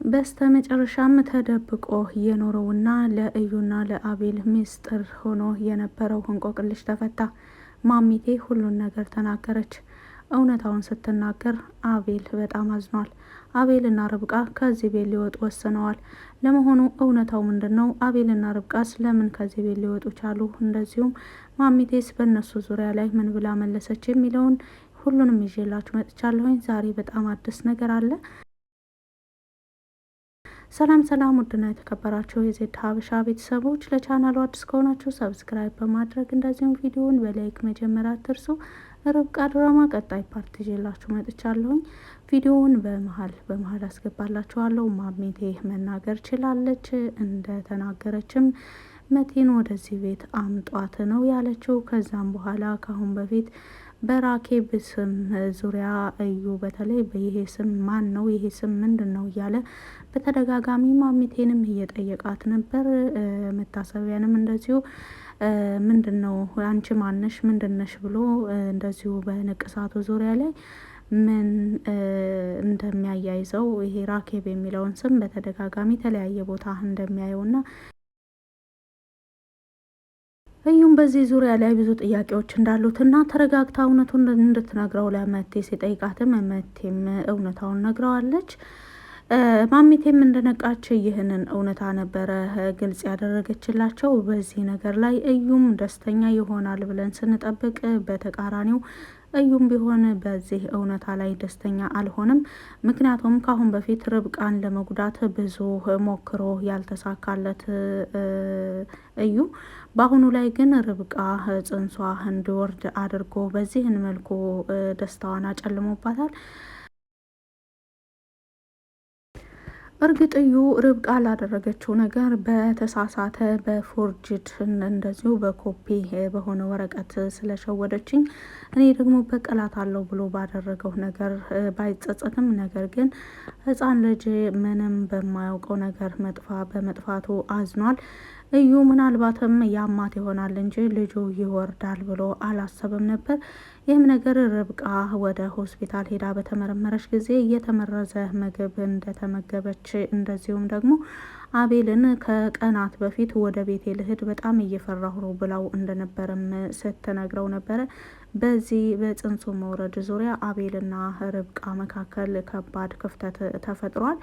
በስተመጨረሻም ተደብቆ የኖረውና ለእዩና ለአቤል ሚስጥር ሆኖ የነበረው እንቆቅልሽ ተፈታ። ማሚቴ ሁሉን ነገር ተናገረች። እውነታውን ስትናገር አቤል በጣም አዝኗል። አቤልና ርብቃ ከዚህ ቤት ሊወጡ ወስነዋል። ለመሆኑ እውነታው ምንድን ነው? አቤልና ርብቃስ ለምን ከዚህ ቤት ሊወጡ ቻሉ? እንደዚሁም ማሚቴስ በእነሱ ዙሪያ ላይ ምን ብላ መለሰች? የሚለውን ሁሉንም ይዤላችሁ መጥቻለሁኝ። ዛሬ በጣም አዲስ ነገር አለ። ሰላም ሰላም፣ ውድና የተከበራችሁ የዜድ ሀበሻ ቤተሰቦች ለቻናሉ አዲስ ከሆናችሁ ሰብስክራይብ በማድረግ እንደዚሁም ቪዲዮውን በላይክ መጀመሪያ አትርሱ። ርብቃ ድራማ ቀጣይ ፓርት ይዤላችሁ መጥቻለሁኝ። ቪዲዮውን በመሀል አስገባላችኋለሁ። ማሜቴ መናገር ችላለች። እንደተናገረችም መቴን ወደዚህ ቤት አምጧት ነው ያለችው። ከዛም በኋላ ካሁን በፊት በራኬብ ስም ዙሪያ እዩ በተለይ ይሄ ስም ማን ነው? ይሄ ስም ምንድን ነው? እያለ በተደጋጋሚ ማሚቴንም እየጠየቃት ነበር። መታሰቢያንም እንደዚሁ ምንድን ነው አንቺ ማነሽ ምንድነሽ ብሎ እንደዚሁ በንቅሳቱ ዙሪያ ላይ ምን እንደሚያያይዘው ይሄ ራኬብ የሚለውን ስም በተደጋጋሚ የተለያየ ቦታ እንደሚያየውና እዩም በዚህ ዙሪያ ላይ ብዙ ጥያቄዎች እንዳሉትና ተረጋግታ እውነቱን እንድትነግረው ለመቴ ሲጠይቃትም መቴም እውነታውን ነግረዋለች። ማሚቴም እንደነቃች ይህንን እውነታ ነበረ ግልጽ ያደረገችላቸው። በዚህ ነገር ላይ እዩም ደስተኛ ይሆናል ብለን ስንጠብቅ በተቃራኒው እዩም ቢሆን በዚህ እውነታ ላይ ደስተኛ አልሆንም። ምክንያቱም ካሁን በፊት ርብቃን ለመጉዳት ብዙ ሞክሮ ያልተሳካለት እዩ በአሁኑ ላይ ግን ርብቃ ጽንሷ እንዲወርድ አድርጎ በዚህን መልኩ ደስታዋን አጨልሞባታል። እርግጥዩ ርብቃ ላደረገችው ነገር በተሳሳተ በፎርጅድ እንደዚሁ በኮፒ በሆነ ወረቀት ስለሸወደችኝ እኔ ደግሞ በቀላት አለው ብሎ ባደረገው ነገር ባይጸጸትም፣ ነገር ግን ሕፃን ልጅ ምንም በማያውቀው ነገር በመጥፋቱ አዝኗል። እዩ ምናልባትም ያማት ይሆናል እንጂ ልጁ ይወርዳል ብሎ አላሰበም ነበር። ይህም ነገር ርብቃ ወደ ሆስፒታል ሄዳ በተመረመረች ጊዜ የተመረዘ ምግብ እንደተመገበች እንደዚሁም ደግሞ አቤልን ከቀናት በፊት ወደ ቤቴ ልሂድ በጣም እየፈራሁ ነው ብላው እንደነበረም ስትነግረው ነበረ። በዚህ በጽንሱ መውረድ ዙሪያ አቤልና ርብቃ መካከል ከባድ ክፍተት ተፈጥሯል።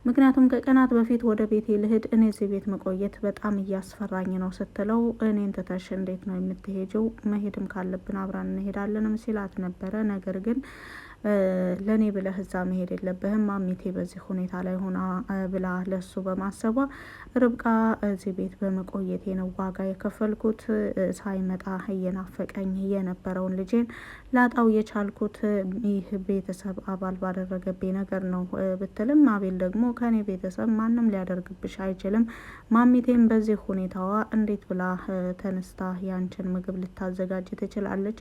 ምክንያቱም ከቀናት በፊት ወደ ቤቴ ልሂድ፣ እኔ እዚህ ቤት መቆየት በጣም እያስፈራኝ ነው ስትለው እኔን ትተሽ እንዴት ነው የምትሄጂው? መሄድም ካለብን አብራን እንሄዳለንም ሲላት ነበረ። ነገር ግን ለእኔ ብለህ እዛ መሄድ የለብህም ማሚቴ በዚህ ሁኔታ ላይ ሆና ብላ ለሱ በማሰቧ ርብቃ እዚህ ቤት በመቆየቴ ነው ዋጋ የከፈልኩት፣ ሳይመጣ እየናፈቀኝ የነበረውን ልጄን ላጣው የቻልኩት ይህ ቤተሰብ አባል ባደረገብኝ ነገር ነው ብትልም፣ አቤል ደግሞ ከኔ ቤተሰብ ማንም ሊያደርግብሽ አይችልም፣ ማሚቴም በዚህ ሁኔታዋ እንዴት ብላ ተነስታ ያንችን ምግብ ልታዘጋጅ ትችላለች?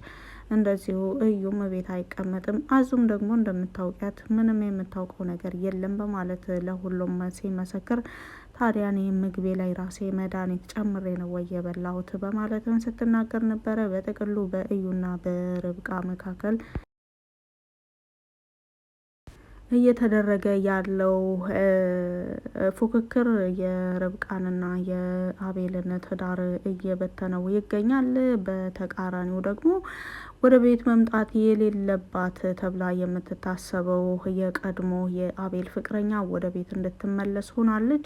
እንደዚሁ እዩም ቤት አይቀመጥም። አዙም ደግሞ እንደምታውቂያት ምንም የምታውቀው ነገር የለም በማለት ለሁሉም ሲመሰክር፣ ታዲያ እኔ ምግቤ ላይ ራሴ መድኃኒት ጨምሬ ነው ወይ የበላሁት በማለትም ስትናገር ነበረ። በጥቅሉ በእዩና በርብቃ መካከል እየተደረገ ያለው ፉክክር የርብቃንና የአቤልን ትዳር እየበተነው ይገኛል። በተቃራኒው ደግሞ ወደ ቤት መምጣት የሌለባት ተብላ የምትታሰበው የቀድሞ የአቤል ፍቅረኛ ወደ ቤት እንድትመለስ ሆናለች።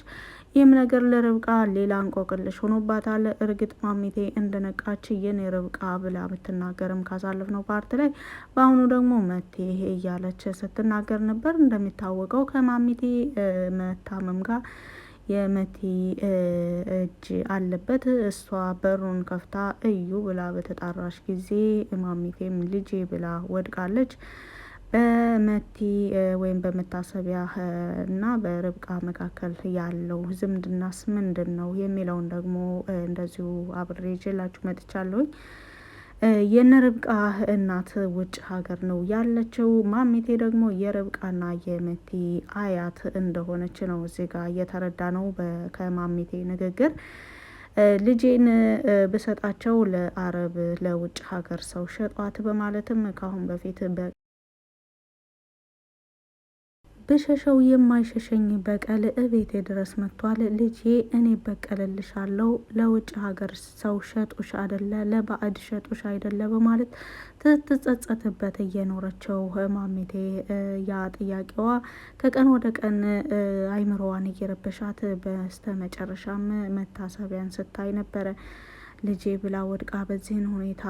ይህም ነገር ለርብቃ ሌላ እንቆቅልሽ ሆኖባታል። እርግጥ ማሚቴ እንደነቃች የኔ ርብቃ ብላ ብትናገርም ካሳለፍነው ፓርት ላይ በአሁኑ ደግሞ መቴ እያለች ስትናገር ነበር። እንደሚታወቀው ከማሚቴ መታመም ጋር የመቲ እጅ አለበት። እሷ በሩን ከፍታ እዩ ብላ በተጣራሽ ጊዜ ማሚቴም ልጄ ብላ ወድቃለች። በመቲ ወይም በመታሰቢያ እና በርብቃ መካከል ያለው ዝምድናስ ምንድን ነው የሚለውን ደግሞ እንደዚሁ አብሬ ይዤላችሁ መጥቻለሁኝ። የነ ርብቃ እናት ውጭ ሀገር ነው ያለችው። ማሚቴ ደግሞ የርብቃና የመቲ አያት እንደሆነች ነው እዚህ ጋር እየተረዳ ነው ከማሚቴ ንግግር። ልጄን ብሰጣቸው ለአረብ ለውጭ ሀገር ሰው ሸጧት በማለትም ካሁን በፊት ብሸሸው የማይሸሸኝ በቀል እቤቴ ድረስ መጥቷል። ልጄ እኔ በቀልልሻለሁ፣ ለውጭ ሀገር ሰው ሸጦሽ አይደለ፣ ለባዕድ ሸጦሽ አይደለ በማለት ትጸጸትበት እየኖረችው ማሜቴ ያ ጥያቄዋ ከቀን ወደ ቀን አይምሮዋን እየረበሻት በስተ መጨረሻም መታሰቢያን ስታይ ነበረ። ልጄ ብላ ወድቃ በዚህን ሁኔታ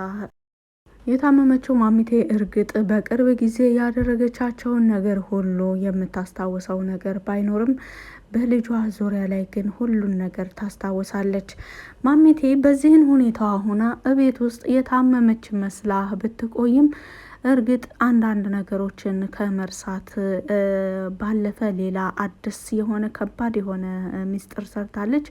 የታመመችው ማሚቴ እርግጥ በቅርብ ጊዜ ያደረገቻቸውን ነገር ሁሉ የምታስታውሰው ነገር ባይኖርም በልጇ ዙሪያ ላይ ግን ሁሉን ነገር ታስታውሳለች። ማሚቴ በዚህን ሁኔታዋ ሆና እቤት ውስጥ የታመመች መስላ ብትቆይም እርግጥ አንዳንድ ነገሮችን ከመርሳት ባለፈ ሌላ አዲስ የሆነ ከባድ የሆነ ሚስጥር ሰርታለች።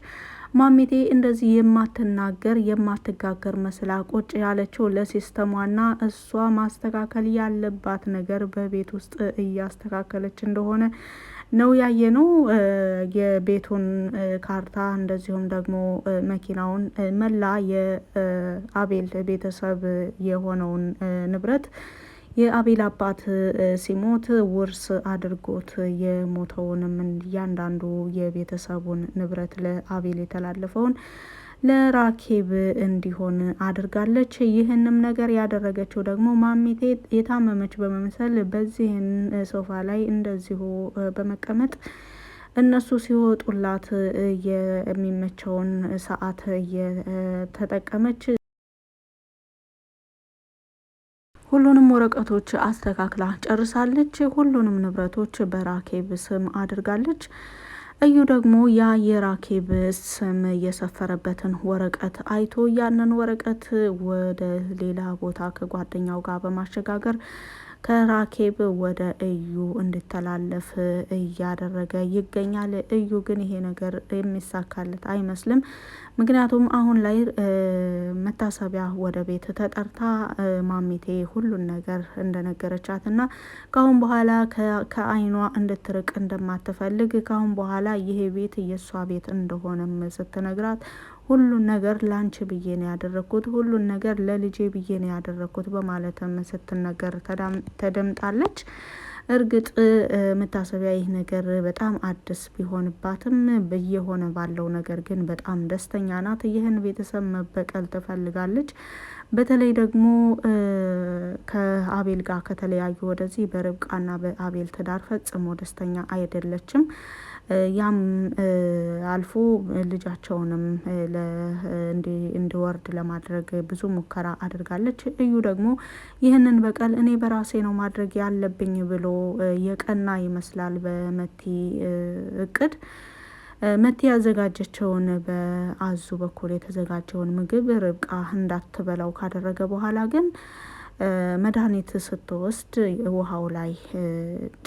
ማሚቴ እንደዚህ የማትናገር የማትጋገር መስላ ቁጭ ያለችው ለሲስተሟና እሷ ማስተካከል ያለባት ነገር በቤት ውስጥ እያስተካከለች እንደሆነ ነው ያየነው። የቤቱን ካርታ እንደዚሁም ደግሞ መኪናውን መላ የአቤል ቤተሰብ የሆነውን ንብረት የአቤል አባት ሲሞት ውርስ አድርጎት የሞተውንም እያንዳንዱ የቤተሰቡን ንብረት ለአቤል የተላለፈውን ለራኬብ እንዲሆን አድርጋለች። ይህንም ነገር ያደረገችው ደግሞ ማሚቴ የታመመች በመምሰል በዚህን ሶፋ ላይ እንደዚሁ በመቀመጥ እነሱ ሲወጡላት የሚመቸውን ሰዓት እየተጠቀመች ሁሉንም ወረቀቶች አስተካክላ ጨርሳለች። ሁሉንም ንብረቶች በራኬብ ስም አድርጋለች። እዩ ደግሞ ያ የራኬብ ስም የሰፈረበትን ወረቀት አይቶ ያንን ወረቀት ወደ ሌላ ቦታ ከጓደኛው ጋር በማሸጋገር ከራኬብ ወደ እዩ እንዲተላለፍ እያደረገ ይገኛል። እዩ ግን ይሄ ነገር የሚሳካለት አይመስልም። ምክንያቱም አሁን ላይ መታሰቢያ ወደ ቤት ተጠርታ ማሚቴ ሁሉን ነገር እንደነገረቻት እና ካሁን በኋላ ከአይኗ እንድትርቅ እንደማትፈልግ ካሁን በኋላ ይሄ ቤት የእሷ ቤት እንደሆነም ስትነግራት ሁሉን ነገር ላንቺ ብዬ ነው ያደረኩት፣ ሁሉን ነገር ለልጄ ብዬ ነው ያደረኩት በማለትም ስትነገር ተደምጣለች። እርግጥ መታሰቢያ ይህ ነገር በጣም አዲስ ቢሆንባትም እየሆነ ባለው ነገር ግን በጣም ደስተኛ ናት። ይህን ቤተሰብ መበቀል ትፈልጋለች። በተለይ ደግሞ ከአቤል ጋር ከተለያዩ ወደዚህ በርብቃና በአቤል ትዳር ፈጽሞ ደስተኛ አይደለችም። ያም አልፎ ልጃቸውንም እንዲወርድ ለማድረግ ብዙ ሙከራ አድርጋለች። እዩ ደግሞ ይህንን በቀል እኔ በራሴ ነው ማድረግ ያለብኝ ብሎ የቀና ይመስላል። በመቲ እቅድ መቲ ያዘጋጀችውን በአዙ በኩል የተዘጋጀውን ምግብ ርብቃ እንዳትበላው ካደረገ በኋላ ግን መድኃኒት ስትወስድ ውሃው ላይ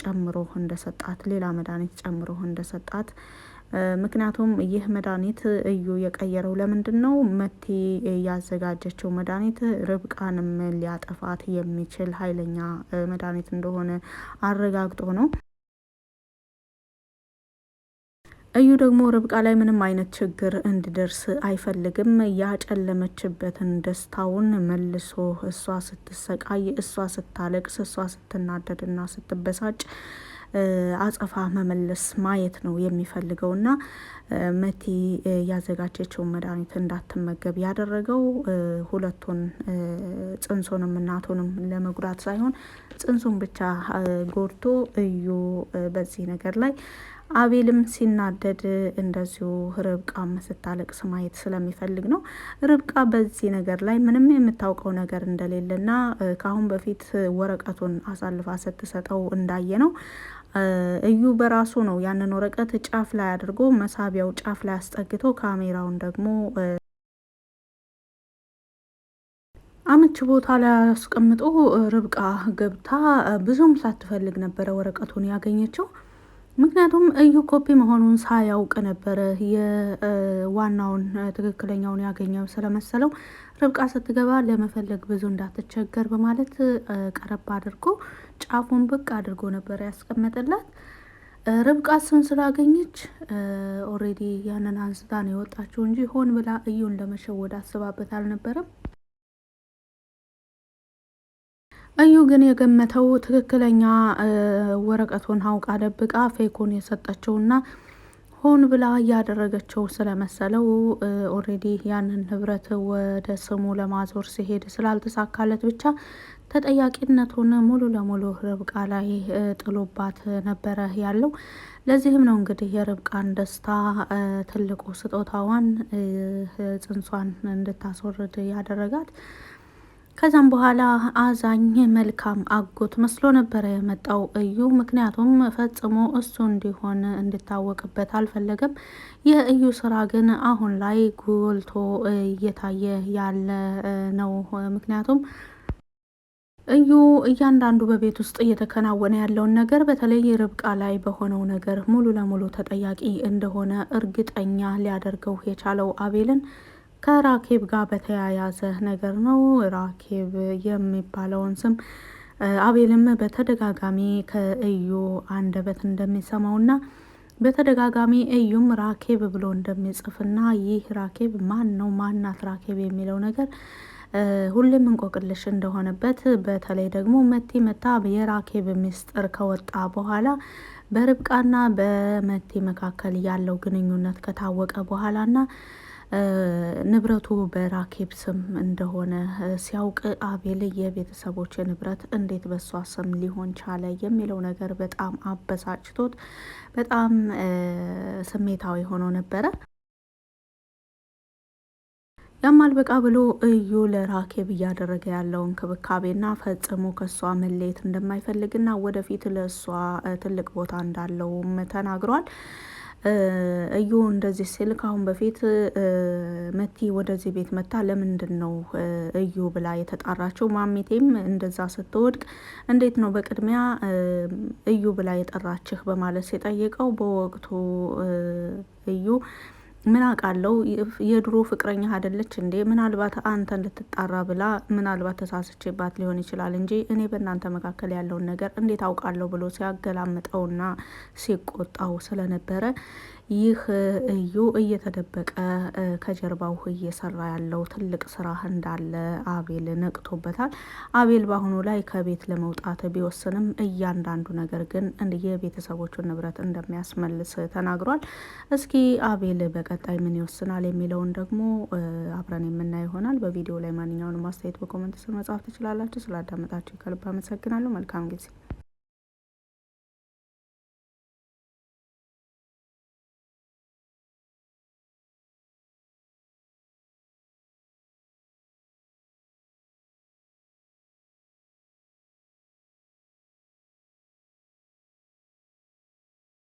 ጨምሮ እንደሰጣት ሌላ መድኃኒት ጨምሮ እንደሰጣት ምክንያቱም ይህ መድኃኒት እዩ የቀየረው ለምንድን ነው? መቲ ያዘጋጀችው መድኃኒት ርብቃንም ሊያጠፋት የሚችል ኃይለኛ መድኃኒት እንደሆነ አረጋግጦ ነው። እዩ ደግሞ ርብቃ ላይ ምንም አይነት ችግር እንዲደርስ አይፈልግም። ያጨለመችበትን ደስታውን መልሶ እሷ ስትሰቃይ፣ እሷ ስታለቅስ፣ እሷ ስትናደድና ስትበሳጭ አጸፋ መመለስ ማየት ነው የሚፈልገውና መቲ ያዘጋጀችውን መድኃኒት እንዳትመገብ ያደረገው ሁለቱን ጽንሱንም እናቱንም ለመጉዳት ሳይሆን ጽንሱን ብቻ ጎድቶ እዩ በዚህ ነገር ላይ አቤልም ሲናደድ እንደዚሁ ርብቃም ስታለቅስ ማየት ስለሚፈልግ ነው። ርብቃ በዚህ ነገር ላይ ምንም የምታውቀው ነገር እንደሌለና ከአሁን በፊት ወረቀቱን አሳልፋ ስትሰጠው እንዳየ ነው። እዩ በራሱ ነው ያንን ወረቀት ጫፍ ላይ አድርጎ መሳቢያው ጫፍ ላይ አስጠግቶ ካሜራውን ደግሞ አመች ቦታ ላይ አስቀምጦ ርብቃ ገብታ ብዙም ሳትፈልግ ነበረ ወረቀቱን ያገኘችው። ምክንያቱም እዩ ኮፒ መሆኑን ሳያውቅ ነበረ የዋናውን ትክክለኛውን ያገኘው ስለመሰለው ርብቃ ስትገባ ለመፈለግ ብዙ እንዳትቸገር በማለት ቀረብ አድርጎ ጫፉን ብቅ አድርጎ ነበር ያስቀመጠላት። ርብቃ እሱን ስላገኘች ኦሬዲ ያንን አንስታ ነው የወጣችው እንጂ ሆን ብላ እዩን ለመሸወድ አስባበት አልነበረም። እዩ ግን የገመተው ትክክለኛ ወረቀቱን አውቃ ደብቃ ፌኩን የሰጠችውና ሆን ብላ እያደረገችው ስለመሰለው ኦሬዲ ያንን ንብረት ወደ ስሙ ለማዞር ሲሄድ ስላልተሳካለት ብቻ ተጠያቂነቱን ሙሉ ለሙሉ ርብቃ ላይ ጥሎባት ነበረ ያለው። ለዚህም ነው እንግዲህ የርብቃን ደስታ ትልቁ ስጦታዋን ጽንሷን እንድታስወርድ ያደረጋት። ከዛም በኋላ አዛኝ መልካም አጎት መስሎ ነበረ የመጣው እዩ። ምክንያቱም ፈጽሞ እሱ እንዲሆን እንዲታወቅበት አልፈለገም። የእዩ ስራ ግን አሁን ላይ ጎልቶ እየታየ ያለ ነው። ምክንያቱም እዩ እያንዳንዱ በቤት ውስጥ እየተከናወነ ያለውን ነገር በተለይ ርብቃ ላይ በሆነው ነገር ሙሉ ለሙሉ ተጠያቂ እንደሆነ እርግጠኛ ሊያደርገው የቻለው አቤልን ከራኬብ ጋር በተያያዘ ነገር ነው። ራኬብ የሚባለውን ስም አቤልም በተደጋጋሚ ከእዩ አንደበት እንደሚሰማውና በተደጋጋሚ እዩም ራኬብ ብሎ እንደሚጽፍና ይህ ራኬብ ማን ነው ማናት ራኬብ የሚለው ነገር ሁሌም እንቆቅልሽ እንደሆነበት በተለይ ደግሞ መቲ መታ የራኬብ ሚስጥር ከወጣ በኋላ በርብቃና በመቲ መካከል ያለው ግንኙነት ከታወቀ በኋላና ንብረቱ በራኬብ ስም እንደሆነ ሲያውቅ አቤል የቤተሰቦች ንብረት እንዴት በሷ ስም ሊሆን ቻለ የሚለው ነገር በጣም አበሳጭቶት በጣም ስሜታዊ ሆኖ ነበረ። ያማል በቃ ብሎ እዩ ለራኬብ እያደረገ ያለው እንክብካቤና ፈጽሞ ከሷ መለየት እንደማይፈልግና ወደፊት ለሷ ትልቅ ቦታ እንዳለውም ተናግሯል። እዩ እንደዚህ ሲል ካሁን በፊት መቲ ወደዚህ ቤት መታ ለምንድን ነው እዩ ብላ የተጣራችው? ማሚቴም እንደዛ ስትወድቅ እንዴት ነው በቅድሚያ እዩ ብላ የጠራችህ በማለት ሲጠይቀው በወቅቱ እዩ ምን አውቃለው የድሮ ፍቅረኛ አይደለች እንዴ? ምናልባት አንተ ልትጣራ ብላ ምናልባት ተሳስቼባት ሊሆን ይችላል እንጂ እኔ በእናንተ መካከል ያለውን ነገር እንዴት አውቃለሁ ብሎ ሲያገላምጠውና ሲቆጣው ስለነበረ ይህ እዩ እየተደበቀ ከጀርባው እየሰራ ያለው ትልቅ ስራ እንዳለ አቤል ነቅቶበታል። አቤል በአሁኑ ላይ ከቤት ለመውጣት ቢወስንም እያንዳንዱ ነገር ግን የቤተሰቦቹን ንብረት እንደሚያስመልስ ተናግሯል። እስኪ አቤል በቀጣይ ምን ይወስናል የሚለውን ደግሞ አብረን የምናየው ይሆናል። በቪዲዮ ላይ ማንኛውንም አስተያየት በኮመንት ስር መጻፍ ትችላላችሁ። ስላዳመጣችሁ ከልብ አመሰግናለሁ። መልካም ጊዜ